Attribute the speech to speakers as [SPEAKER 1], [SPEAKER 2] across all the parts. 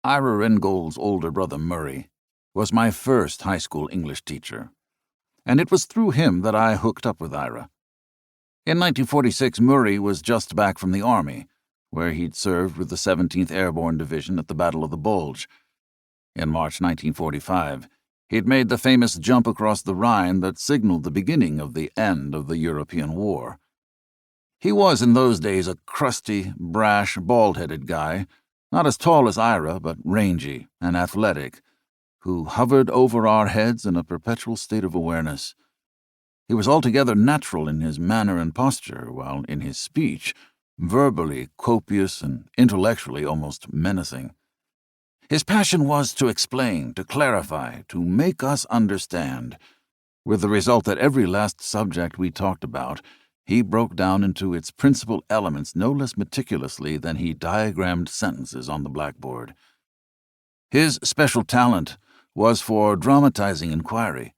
[SPEAKER 1] Ira Ringold's older brother Murray was my first high school English teacher, and it was through him that I hooked up with Ira. In 1946, Murray was just back from the Army, where he'd served with the 17th Airborne Division at the Battle of the Bulge. In March 1945, he'd made the famous jump across the Rhine that signaled the beginning of the end of the European War. He was in those days a crusty, brash, bald-headed guy, not as tall as Ira, but rangy and athletic, who hovered over our heads in a perpetual state of awareness. He was altogether natural in his manner and posture, while in his speech, verbally copious and intellectually almost menacing. His passion was to explain, to clarify, to make us understand, with the result that every last subject we talked about, he broke down into its principal elements no less meticulously than he diagrammed sentences on the blackboard. His special talent was for dramatizing inquiry,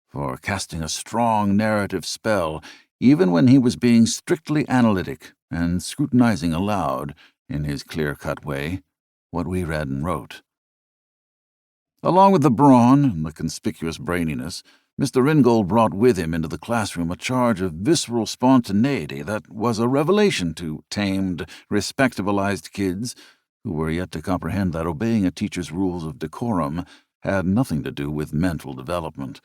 [SPEAKER 1] for casting a strong narrative spell, even when he was being strictly analytic and scrutinizing aloud, in his clear-cut way, what we read and wrote. Along with the brawn and the conspicuous braininess, Mr. Ringold brought with him into the classroom a charge of visceral spontaneity that was a revelation to tamed, respectabilized kids who were yet to comprehend that obeying a teacher's rules of decorum had nothing to do with mental development.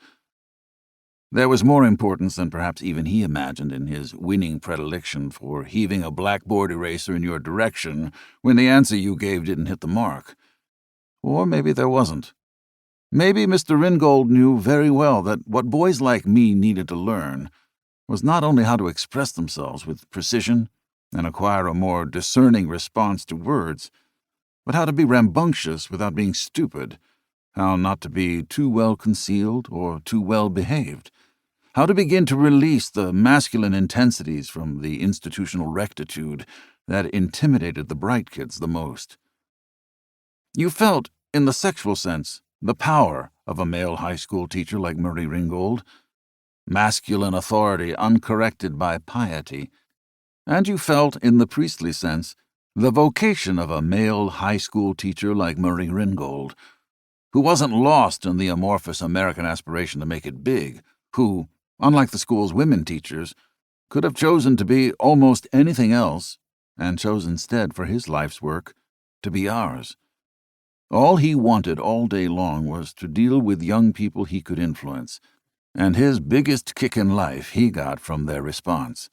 [SPEAKER 1] There was more importance than perhaps even he imagined in his winning predilection for heaving a blackboard eraser in your direction when the answer you gave didn't hit the mark. Or maybe there wasn't. Maybe Mr. Ringold knew very well that what boys like me needed to learn was not only how to express themselves with precision and acquire a more discerning response to words, but how to be rambunctious without being stupid, how not to be too well concealed or too well behaved, how to begin to release the masculine intensities from the institutional rectitude that intimidated the bright kids the most. You felt, in the sexual sense, the power of a male high school teacher like Murray Ringold, masculine authority uncorrected by piety, and you felt, in the priestly sense, the vocation of a male high school teacher like Murray Ringold, who wasn't lost in the amorphous American aspiration to make it big, who, unlike the school's women teachers, could have chosen to be almost anything else, and chose instead for his life's work to be ours. All he wanted all day long was to deal with young people he could influence, and his biggest kick in life he got from their response.